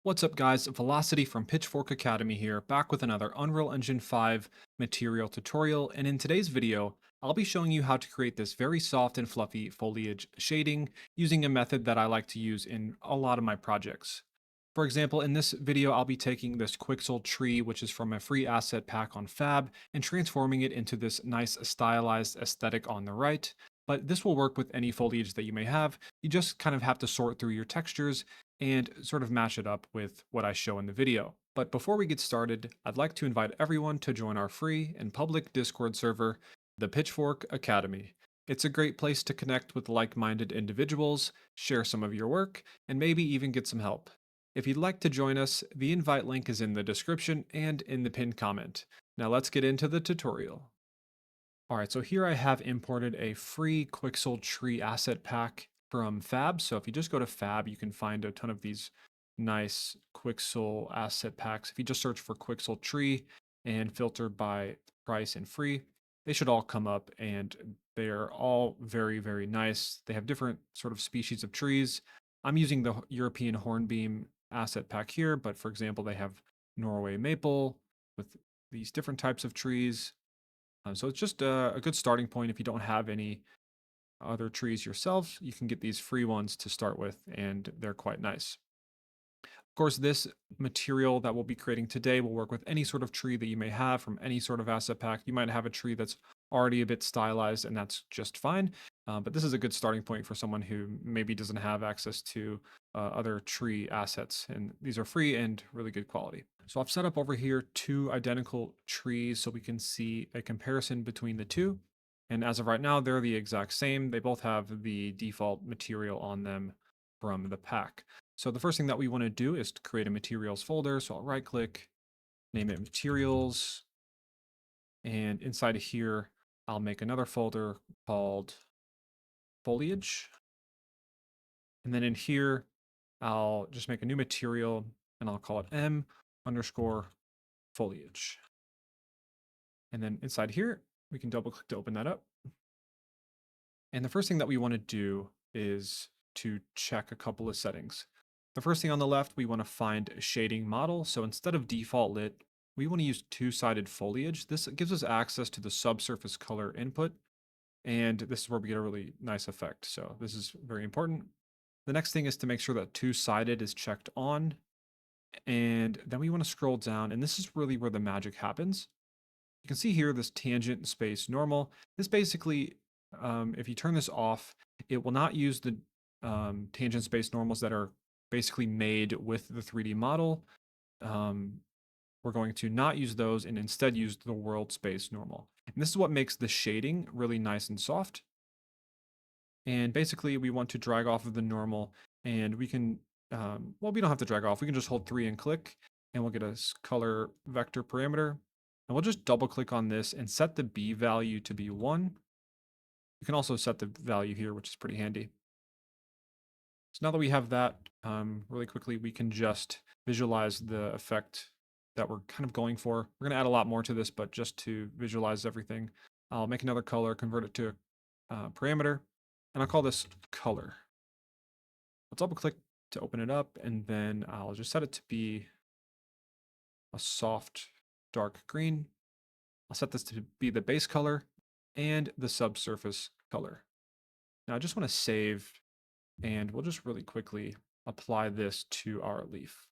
What's up guys, Vylocity from Pitchfork Academy here, back with another Unreal Engine 5 material tutorial, and in today's video, I'll be showing you how to create this very soft and fluffy foliage shading using a method that I like to use in a lot of my projects. For example, in this video, I'll be taking this Quixel tree, which is from a free asset pack on Fab, and transforming it into this nice stylized aesthetic on the right. But this will work with any foliage that you may have. You just kind of have to sort through your textures and sort of match it up with what I show in the video. But before we get started, I'd like to invite everyone to join our free and public Discord server, the Pitchfork Academy. It's a great place to connect with like-minded individuals, share some of your work, and maybe even get some help. If you'd like to join us, the invite link is in the description and in the pinned comment. Now let's get into the tutorial. Alright, so here I have imported a free Quixel tree asset pack from Fab. So if you just go to Fab, you can find a ton of these nice Quixel asset packs. If you just search for Quixel tree and filter by price and free, they should all come up and they're all very, very nice. They have different sort of species of trees. I'm using the European hornbeam asset pack here, but for example, they have Norway maple with these different types of trees. So it's just a good starting point if you don't have any other trees yourself. You can get these free ones to start with, and they're quite nice. Of course, this material that we'll be creating today will work with any sort of tree that you may have from any sort of asset pack. You might have a tree that's already a bit stylized, and that's just fine. But this is a good starting point for someone who maybe doesn't have access to other tree assets. And these are free and really good quality. So I've set up over here two identical trees so we can see a comparison between the two. And as of right now, they're the exact same. They both have the default material on them from the pack. So the first thing that we want to do is to create a materials folder. So I'll right click, name it materials. And inside of here, I'll make another folder called foliage. And then in here, I'll just make a new material and I'll call it M underscore foliage. And then inside here, we can double click to open that up. And the first thing that we want to do is to check a couple of settings. The first thing on the left, we want to find a shading model. So instead of default lit, we want to use two-sided foliage. This gives us access to the subsurface color input. And this is where we get a really nice effect. So this is very important. The next thing is to make sure that two-sided is checked on. And then we want to scroll down, and this is really where the magic happens. You can see here this tangent space normal. This basically, if you turn this off, it will not use the tangent space normals that are basically made with the 3D model. We're going to not use those and instead use the world space normal. And this is what makes the shading really nice and soft. And basically we want to drag off of the normal, and we can, well, we don't have to drag off. We can just hold 3 and click, and we'll get a color vector parameter. And we'll just double click on this and set the B value to be 1. You can also set the value here, which is pretty handy. So now that we have that, really quickly, we can just visualize the effect that we're kind of going for. We're going to add a lot more to this, but just to visualize everything, I'll make another color, convert it to a parameter, and I'll call this color. I'll double click to open it up, and then I'll just set it to be a soft dark green. I'll set this to be the base color and the subsurface color. Now I just want to save, and we'll just really quickly apply this to our leaf.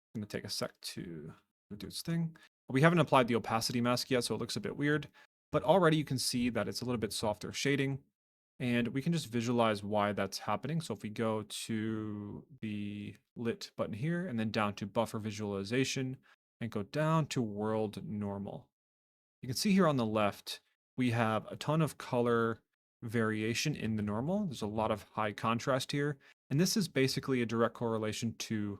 It's going to take a sec to do its thing. We haven't applied the opacity mask yet, so it looks a bit weird, but already you can see that it's a little bit softer shading, and we can just visualize why that's happening. So if we go to the lit button here and then down to buffer visualization and go down to world normal, you can see here on the left, we have a ton of color variation in the normal. There's a lot of high contrast here. And this is basically a direct correlation to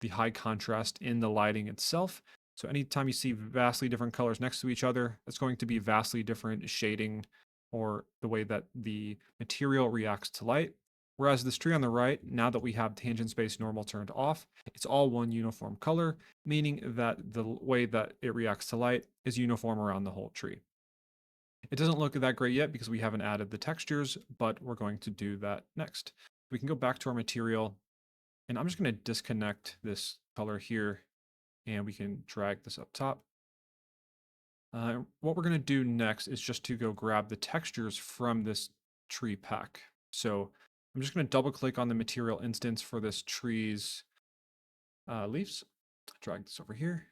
the high contrast in the lighting itself. So anytime you see vastly different colors next to each other, it's going to be vastly different shading or the way that the material reacts to light. Whereas this tree on the right, now that we have tangent space normal turned off, it's all one uniform color, meaning that the way that it reacts to light is uniform around the whole tree. It doesn't look that great yet because we haven't added the textures, but we're going to do that next. We can go back to our material, and I'm just going to disconnect this color here, and we can drag this up top. What we're going to do next is just to go grab the textures from this tree pack. So I'm just going to double click on the material instance for this tree's leaves. Drag this over here.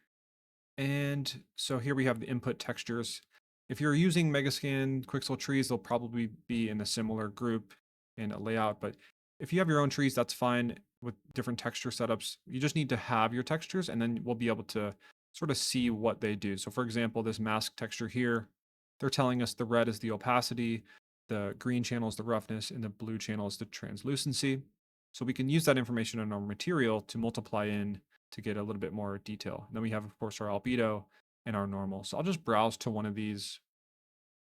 And so here we have the input textures. If you're using Megascan Quixel trees, they'll probably be in a similar group and a layout. But if you have your own trees, that's fine with different texture setups. You just need to have your textures, and then we'll be able to sort of see what they do. So for example, this mask texture here, they're telling us the red is the opacity, the green channel is the roughness, and the blue channel is the translucency. So we can use that information in our material to multiply in to get a little bit more detail. And then we have, of course, our albedo and our normal. So I'll just browse to one of these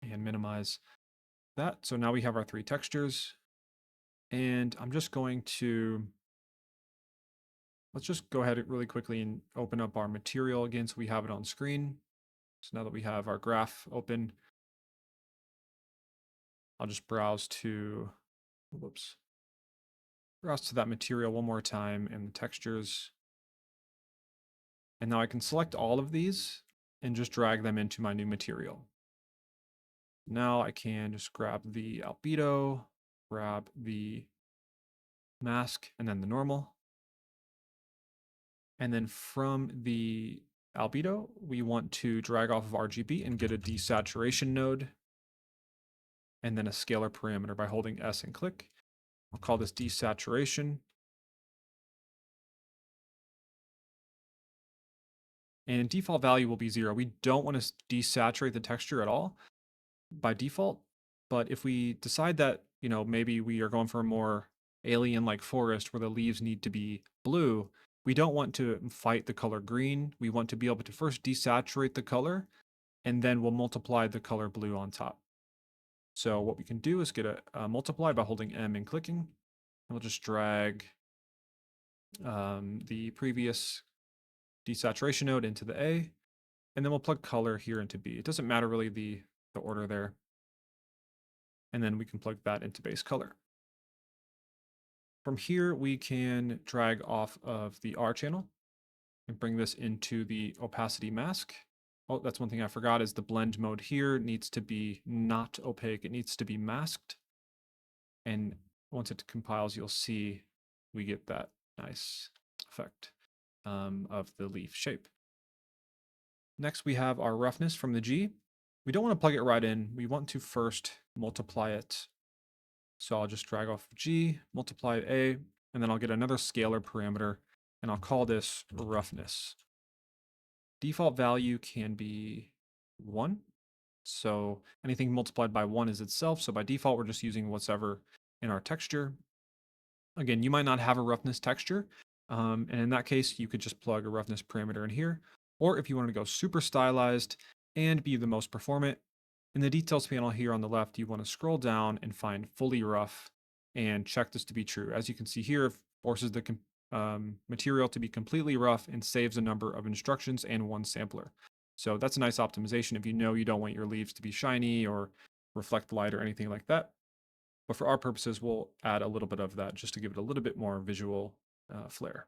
and minimize that. So now we have our three textures. And I'm just going to, let's just go ahead really quickly and open up our material again so we have it on screen. So now that we have our graph open, I'll just browse to, browse to that material one more time and the textures. And now I can select all of these and just drag them into my new material. Now I can just grab the albedo, grab the mask, and then the normal. And then from the albedo, we want to drag off of RGB and get a desaturation node, and then a scalar parameter by holding S and click. I'll call this desaturation. And default value will be 0. We don't want to desaturate the texture at all by default. But if we decide that, maybe we are going for a more alien-like forest where the leaves need to be blue, we don't want to fight the color green. We want to be able to first desaturate the color, and then we'll multiply the color blue on top. So what we can do is get a multiply by holding M and clicking. And we'll just drag the previous desaturation node into the A, and then we'll plug color here into B. It doesn't matter really the order there. And then we can plug that into base color. From here, we can drag off of the R channel and bring this into the opacity mask. Oh, that's one thing I forgot is the blend mode here needs to be not opaque. It needs to be masked. And once it compiles, you'll see we get that nice effect of the leaf shape. Next, we have our roughness from the G. We don't want to plug it right in. We want to first multiply it. So I'll just drag off G, multiply A, and then I'll get another scalar parameter, and I'll call this roughness. Default value can be 1. So anything multiplied by 1 is itself. So by default, we're just using whatever in our texture. Again, you might not have a roughness texture. And in that case, you could just plug a roughness parameter in here. Or if you wanted to go super stylized and be the most performant, in the details panel here on the left, you want to scroll down and find fully rough and check this to be true. As you can see here, it forces the material to be completely rough and saves a number of instructions and one sampler. So that's a nice optimization if you know you don't want your leaves to be shiny or reflect light or anything like that. But for our purposes, we'll add a little bit of that just to give it a little bit more visual flair.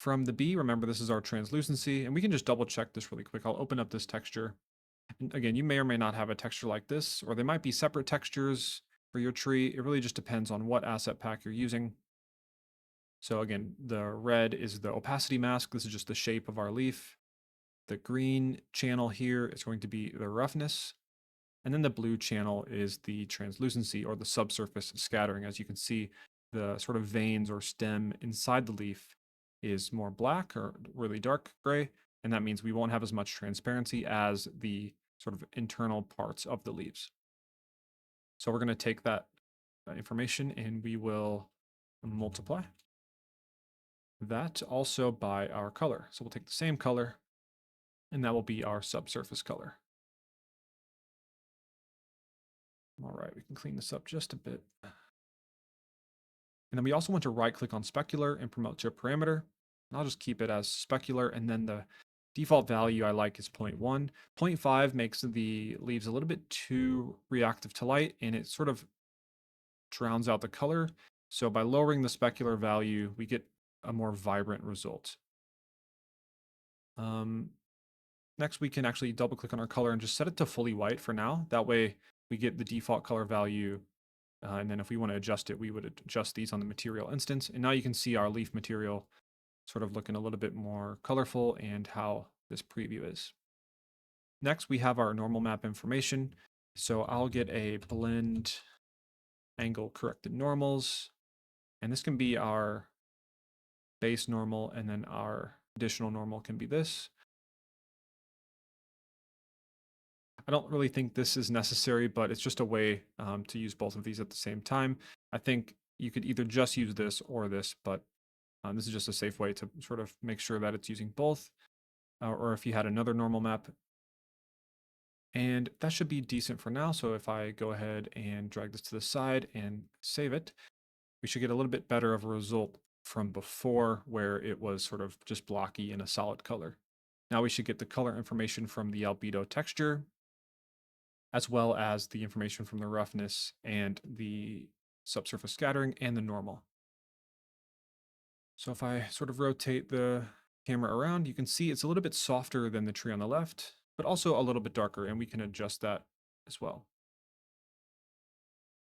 From the B, remember this is our translucency, and we can just double check this really quick. I'll open up this texture. And again, you may or may not have a texture like this, or they might be separate textures for your tree. It really just depends on what asset pack you're using. So again, the red is the opacity mask. This is just the shape of our leaf. The green channel here is going to be the roughness. And then the blue channel is the translucency or the subsurface scattering. As you can see, the sort of veins or stem inside the leaf is more black or really dark gray. And that means we won't have as much transparency as the sort of internal parts of the leaves. So we're going to take that information and we will multiply that also by our color. So we'll take the same color and that will be our subsurface color. All right, we can clean this up just a bit. And then we also want to right click on specular and promote to a parameter. And I'll just keep it as specular, and then the default value I like is 0.1. 0.5 makes the leaves a little bit too reactive to light, and it sort of drowns out the color. So by lowering the specular value, we get a more vibrant result. Next, we can actually double click on our color and just set it to fully white for now. That way we get the default color value. And then if we want to adjust it, we would adjust these on the material instance. And now you can see our leaf material sort of looking a little bit more colorful and how this preview is. Next, we have our normal map information. So I'll get a blend angle corrected normals. And this can be our base normal, and then our additional normal can be this. I don't really think this is necessary, but it's just a way to use both of these at the same time. I think you could either just use this or this, but this is just a safe way to sort of make sure that it's using both, or if you had another normal map. And that should be decent for now. So if I go ahead and drag this to the side and save it, we should get a little bit better of a result from before, where it was sort of just blocky in a solid color. Now we should get the color information from the albedo texture, as well as the information from the roughness and the subsurface scattering and the normal. So if I sort of rotate the camera around, you can see it's a little bit softer than the tree on the left, but also a little bit darker, and we can adjust that as well.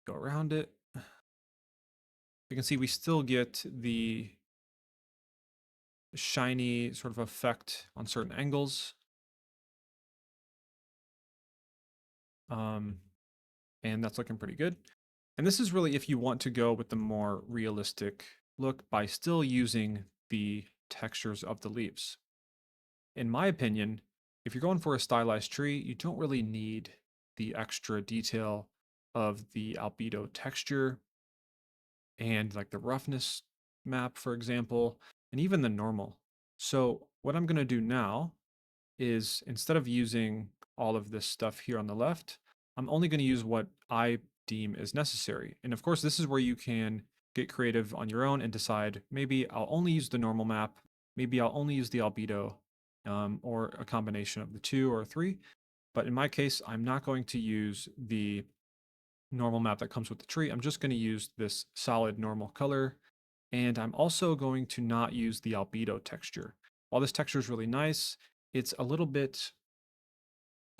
Go around it. You can see we still get the shiny sort of effect on certain angles. And that's looking pretty good. And this is really if you want to go with the more realistic look by still using the textures of the leaves. In my opinion, if you're going for a stylized tree, you don't really need the extra detail of the albedo texture and like the roughness map, for example, and even the normal. So what I'm going to do now is, instead of using all of this stuff here on the left, I'm only going to use what I deem is necessary. And of course, this is where you can get creative on your own and decide, maybe I'll only use the normal map, maybe I'll only use the albedo, or a combination of the two or three. But in my case, I'm not going to use the normal map that comes with the tree. I'm just going to use this solid normal color. And I'm also going to not use the albedo texture. While this texture is really nice, it's a little bit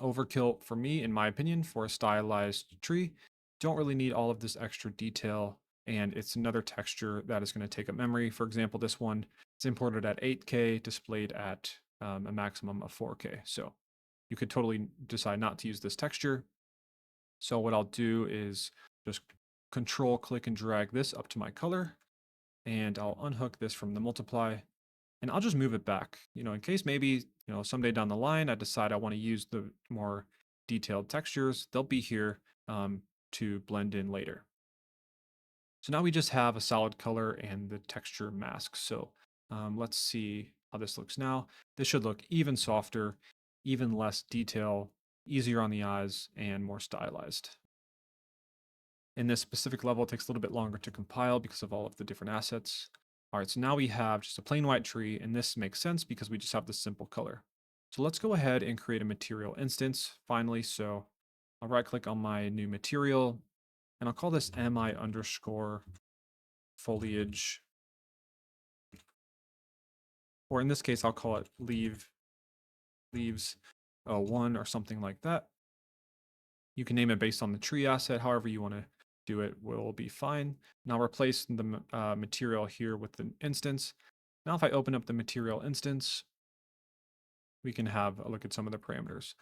overkill for me, in my opinion, for a stylized tree. Don't really need all of this extra detail, and it's another texture that is going to take up memory. For example, this one is imported at 8K, displayed at a maximum of 4K. So you could totally decide not to use this texture. So what I'll do is just control click and drag this up to my color, and I'll unhook this from the multiply, and I'll just move it back, in case maybe, someday down the line, I decide I want to use the more detailed textures. They'll be here to blend in later. So now we just have a solid color and the texture mask. So let's see how this looks now. This should look even softer, even less detail, easier on the eyes, and more stylized. In this specific level, it takes a little bit longer to compile because of all of the different assets. All right, so now we have just a plain white tree, and this makes sense because we just have this simple color. So let's go ahead and create a material instance finally. So I'll right click on my new material, and I'll call this mi underscore foliage. Or in this case, I'll call it leaves 1 or something like that. You can name it based on the tree asset, however you want to do it will be fine. Now replace the material here with the instance. Now if I open up the material instance, we can have a look at some of the parameters.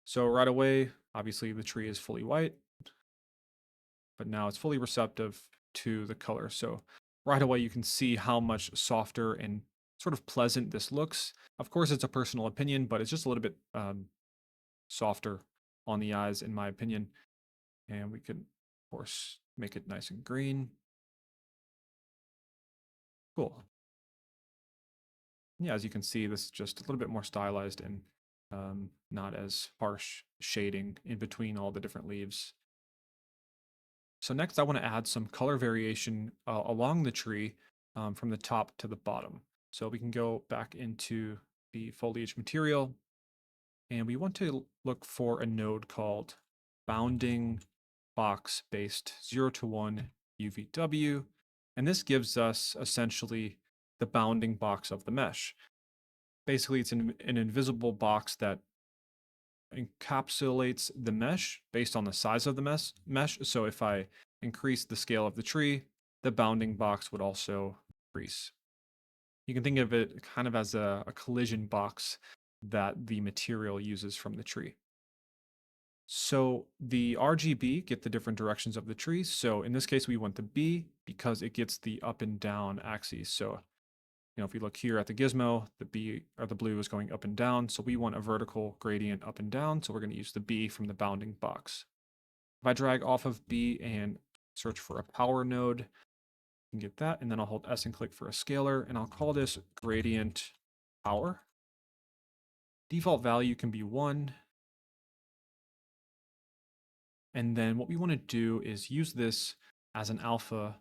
So right away, obviously the tree is fully white, but now it's fully receptive to the color. So right away you can see how much softer and sort of pleasant this looks. Of course, it's a personal opinion, but it's just a little bit softer on the eyes, in my opinion. And we could, of course, make it nice and green. Cool. Yeah, as you can see, this is just a little bit more stylized and not as harsh shading in between all the different leaves. So next I want to add some color variation along the tree from the top to the bottom. So we can go back into the foliage material, and we want to look for a node called bounding box based 0 to 1 UVW. And this gives us essentially the bounding box of the mesh. Basically, it's an invisible box that encapsulates the mesh based on the size of the mesh. So if I increase the scale of the tree, the bounding box would also increase. You can think of it kind of as a collision box that the material uses from the tree. So the RGB get the different directions of the tree. So in this case, we want the B because it gets the up and down axes. So if you look here at the gizmo, the B or the blue is going up and down. So we want a vertical gradient up and down. So we're going to use the B from the bounding box. If I drag off of B and search for a power node, you can get that. And then I'll hold S and click for a scalar. And I'll call this gradient power. Default value can be 1. And then what we want to do is use this as an alpha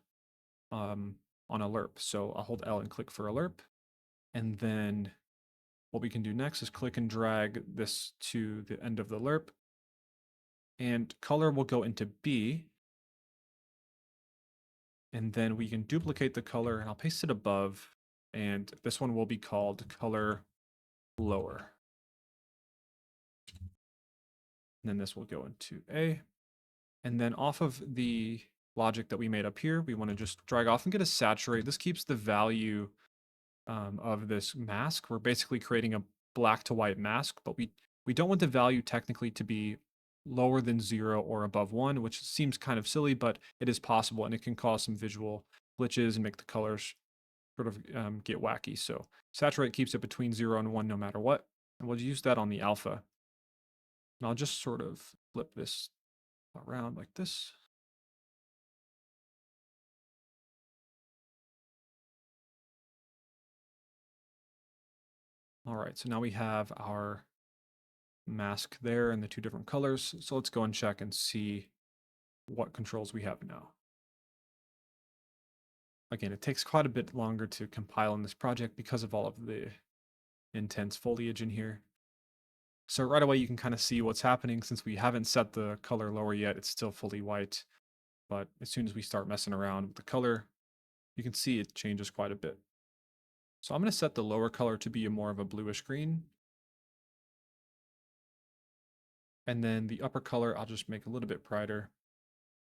on a lerp. So I'll hold L and click for a lerp. And then what we can do next is click and drag this to the end of the lerp. And color will go into B. And then we can duplicate the color and I'll paste it above. And this one will be called color lower. And then this will go into A. And then off of the logic that we made up here, we want to just drag off and get a saturate. This keeps the value of this mask. We're basically creating a black to white mask, but we don't want the value technically to be lower than 0 or above 1, which seems kind of silly, but it is possible and it can cause some visual glitches and make the colors sort of get wacky. So saturate keeps it between 0 and 1 no matter what. And we'll use that on the alpha. And I'll just sort of flip this around like this. All right, so now we have our mask there in the 2 different colors. So let's go and check and see what controls we have now. Again, it takes quite a bit longer to compile in this project because of all of the intense foliage in here. So right away you can kind of see what's happening since we haven't set the color lower yet. It's still fully white, but as soon as we start messing around with the color, you can see it changes quite a bit. So I'm going to set the lower color to be more of a bluish green. And then the upper color, I'll just make a little bit brighter.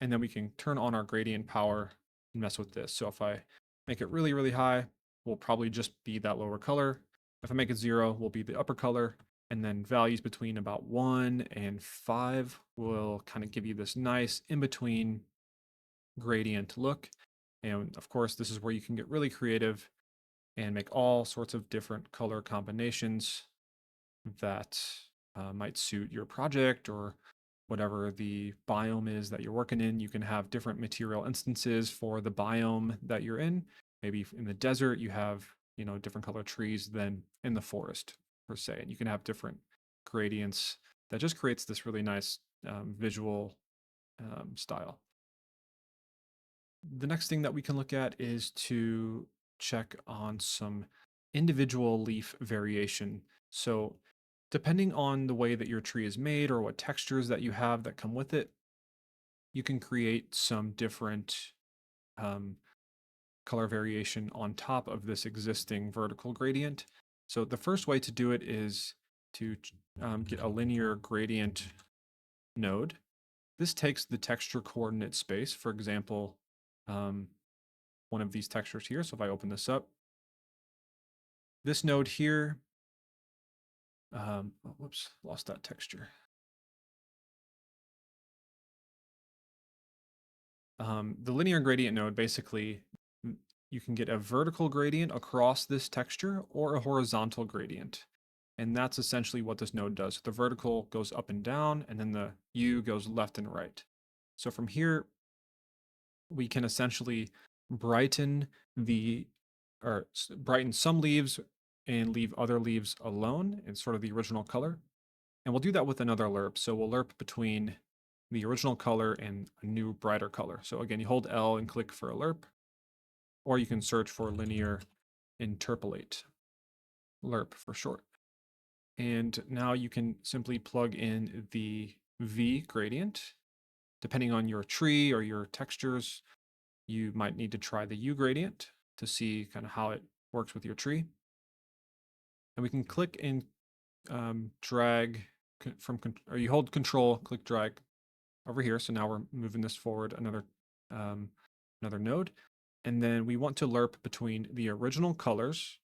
And then we can turn on our gradient power and mess with this. So if I make it really, really high, will probably just be that lower color. If I make it 0, will be the upper color. And then values between about 1 and 5 will kind of give you this nice in-between gradient look. And of course, this is where you can get really creative and make all sorts of different color combinations that might suit your project or whatever the biome is that you're working in. You can have different material instances for the biome that you're in. Maybe in the desert, you have, different color trees than in the forest per se. And you can have different gradients that just creates this really nice visual style. The next thing that we can look at is to check on some individual leaf variation. So depending on the way that your tree is made or what textures that you have that come with it, you can create some different color variation on top of this existing vertical gradient. So the first way to do it is to get a linear gradient node. This takes the texture coordinate space, for example, one of these textures here. So if I open this up, this node here, whoops, lost that texture. The linear gradient node, basically, you can get a vertical gradient across this texture or a horizontal gradient. And that's essentially what this node does. The vertical goes up and down, and then the U goes left and right. So from here, we can essentially brighten brighten some leaves and leave other leaves alone in sort of the original color. And we'll do that with another lerp. So we'll lerp between the original color and a new brighter color. So again, you hold L and click for a lerp, or you can search for linear interpolate, lerp for short. And now you can simply plug in the V gradient Depending on your tree or your textures, you might need to try the U gradient to see kind of how it works with your tree. And we can click and drag or you hold control, click drag over here. So now we're moving this forward another node. And then we want to lerp between the original colors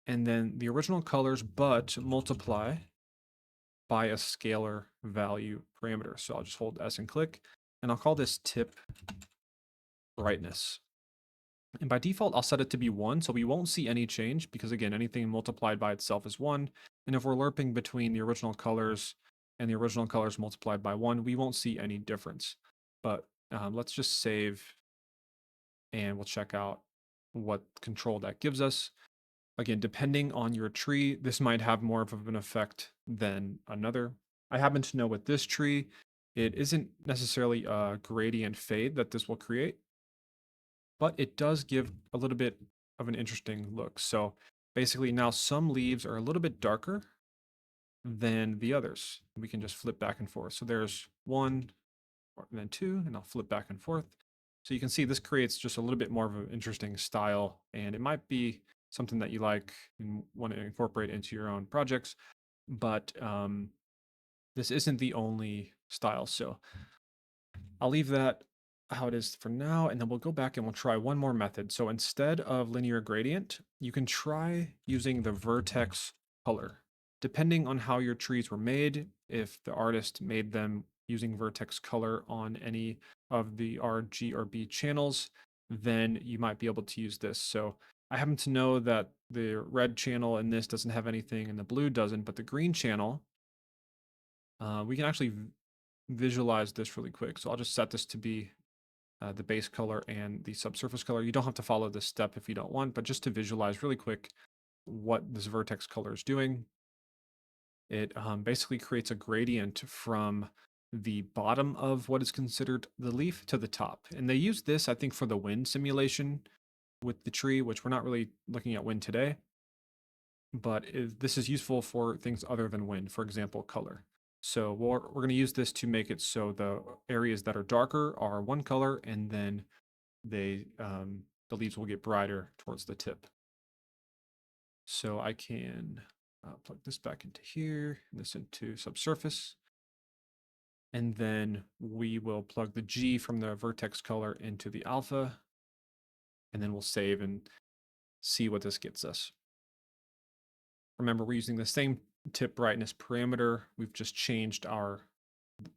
and then the original colors, but multiply by a scalar value parameter. So I'll just hold S and click, and I'll call this tip brightness. And by default, I'll set it to be 1, so we won't see any change because, again, anything multiplied by itself is 1. And if we're lerping between the original colors and the original colors multiplied by 1, we won't see any difference. But let's just save, and we'll check out what control that gives us. Again, depending on your tree, this might have more of an effect than another. I happen to know with this tree, it isn't necessarily a gradient fade that this will create, but it does give a little bit of an interesting look. So basically now some leaves are a little bit darker than the others. We can just flip back and forth. So there's 1, and then 2, and I'll flip back and forth. So you can see this creates just a little bit more of an interesting style, and it might be something that you like and want to incorporate into your own projects, but this isn't the only style. So I'll leave that how it is for now, and then we'll go back and we'll try one more method. So instead of linear gradient, you can try using the vertex color. Depending on how your trees were made, if the artist made them using vertex color on any of the R, G, or B channels, then you might be able to use this. So I happen to know that the red channel in this doesn't have anything and the blue doesn't, but the green channel, we can actually visualize this really quick. So I'll just set this to be the base color and the subsurface color. You don't have to follow this step if you don't want, but just to visualize really quick what this vertex color is doing, it basically creates a gradient from the bottom of what is considered the leaf to the top. And they use this, I think, for the wind simulation with the tree, which we're not really looking at wind today, but this is useful for things other than wind, for example, color. So we're going to use this to make it so the areas that are darker are one color, and then the leaves will get brighter towards the tip. So I can plug this back into here, and this into subsurface. And then we will plug the G from the vertex color into the alpha, and then we'll save and see what this gets us. Remember, we're using the same tip brightness parameter. We've just changed our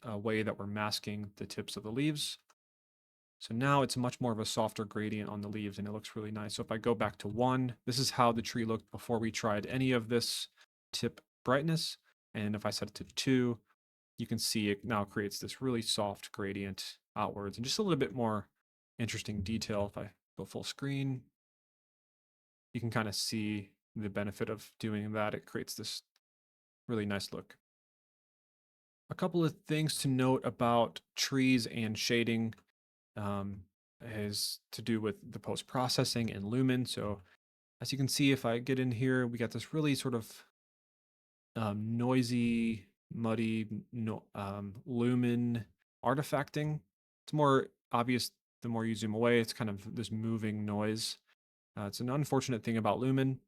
way that we're masking the tips of the leaves. So now it's much more of a softer gradient on the leaves, and it looks really nice. So if I go back to 1, this is how the tree looked before we tried any of this tip brightness. And if I set it to 2, you can see it now creates this really soft gradient outwards and just a little bit more interesting detail. If I go full screen, you can kind of see the benefit of doing that. It creates this really nice look. A couple of things to note about trees and shading is to do with the post-processing and lumen. So as you can see, if I get in here, we got this really sort of noisy, muddy lumen artifacting. It's more obvious the more you zoom away. It's kind of this moving noise. It's an unfortunate thing about lumen,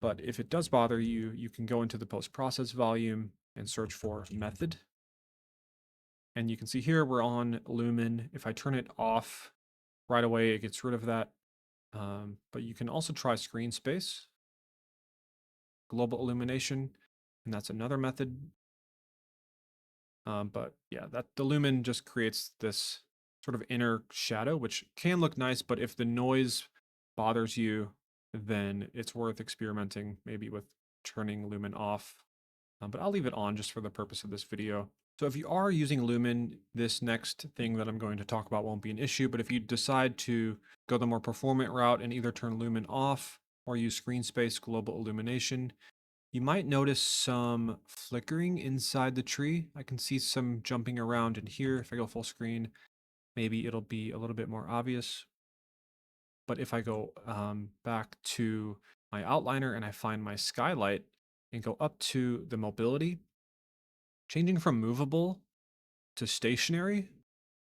but if it does bother you, you can go into the post-process volume and search for method. And you can see here we're on lumen. If I turn it off right away, it gets rid of that. But you can also try screen space, global illumination, and that's another method. But yeah, the lumen just creates this sort of inner shadow, which can look nice, but if the noise bothers you, then it's worth experimenting maybe with turning lumen off. But I'll leave it on just for the purpose of this video. So if you are using lumen, this next thing that I'm going to talk about won't be an issue, but if you decide to go the more performant route and either turn lumen off or use screen space global illumination, you might notice some flickering inside the tree. I can see some jumping around in here. If I go full screen, maybe it'll be a little bit more obvious. But if I go back to my outliner and I find my skylight and go up to the mobility, changing from movable to stationary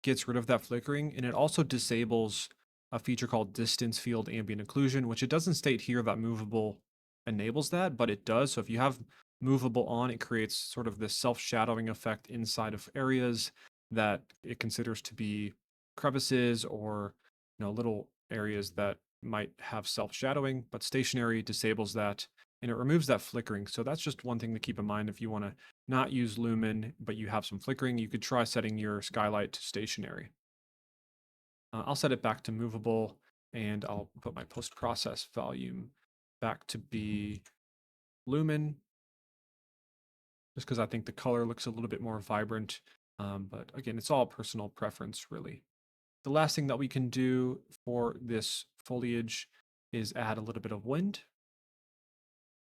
gets rid of that flickering, and it also disables a feature called distance field ambient occlusion, which it doesn't state here that movable enables that, but it does. So if you have movable on, it creates sort of this self-shadowing effect inside of areas that it considers to be crevices or little areas that might have self-shadowing, but stationary disables that and it removes that flickering. So that's just one thing to keep in mind if you want to not use lumen, but you have some flickering, you could try setting your skylight to stationary. I'll set it back to movable, and I'll put my post-process volume back to be lumen, just because I think the color looks a little bit more vibrant. But again, it's all personal preference, really. The last thing that we can do for this foliage is add a little bit of wind.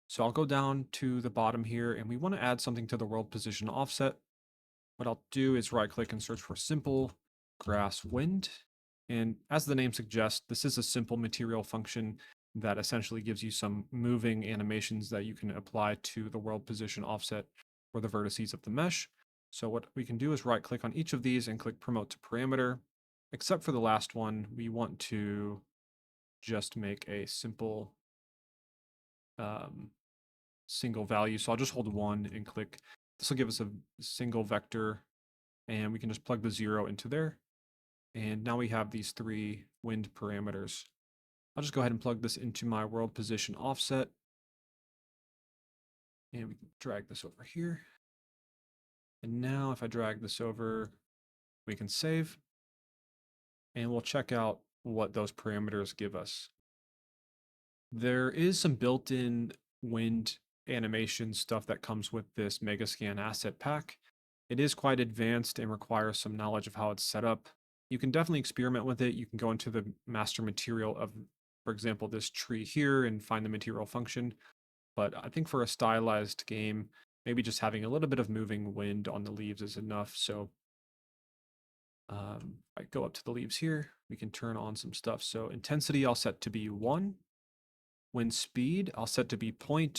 So I'll go down to the bottom here, and we want to add something to the world position offset. What I'll do is right click and search for simple grass wind. And as the name suggests, this is a simple material function that essentially gives you some moving animations that you can apply to the world position offset for the vertices of the mesh. So what we can do is right click on each of these and click promote to parameter. Except for the last one, we want to just make a simple single value. So I'll just hold 1 and click. This will give us a single vector, and we can just plug the 0 into there. And now we have these 3 wind parameters. I'll just go ahead and plug this into my world position offset. And we can drag this over here. And now if I drag this over, we can save. And we'll check out what those parameters give us. There is some built-in wind animation stuff that comes with this Megascan asset pack. It is quite advanced and requires some knowledge of how it's set up. You can definitely experiment with it. You can go into the master material of, for example, this tree here and find the material function. But I think for a stylized game, maybe just having a little bit of moving wind on the leaves is enough. So I go up to the leaves here, we can turn on some stuff. So intensity I'll set to be 1. Wind speed I'll set to be 0.1,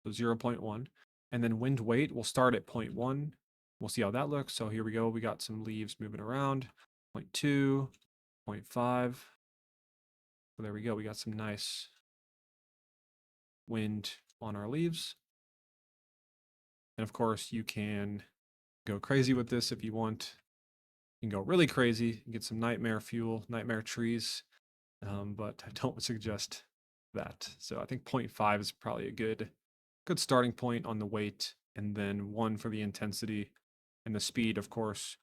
so 0.1. And then wind weight will start at 0.1. We'll see how that looks. So here we go. We got some leaves moving around. 0.2, 0.5. So there we go. We got some nice wind on our leaves. And of course, you can go crazy with this if you want. You can go really crazy and get some nightmare fuel, nightmare trees. But I don't suggest that. So I think 0.5 is probably a good starting point on the weight, and then 1 for the intensity, and the speed, of course,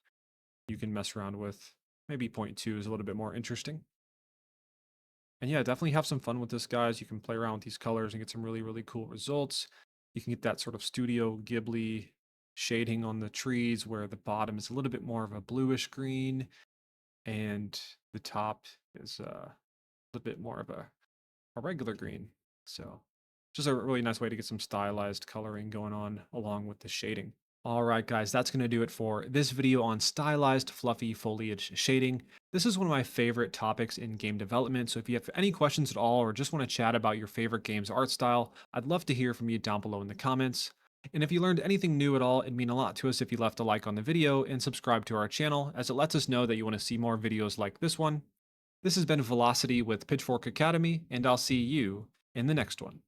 you can mess around with. Maybe 0.2 is a little bit more interesting. And yeah, definitely have some fun with this, guys. You can play around with these colors and get some really, really cool results. You can get that sort of Studio Ghibli shading on the trees where the bottom is a little bit more of a bluish green and the top is a little bit more of a regular green. So just a really nice way to get some stylized coloring going on along with the shading. All right, guys, that's going to do it for this video on stylized fluffy foliage shading. This is one of my favorite topics in game development, so if you have any questions at all or just want to chat about your favorite game's art style, I'd love to hear from you down below in the comments. And if you learned anything new at all, it'd mean a lot to us if you left a like on the video and subscribe to our channel, as it lets us know that you want to see more videos like this one. This has been Vylocity with Pitchfork Academy, and I'll see you in the next one.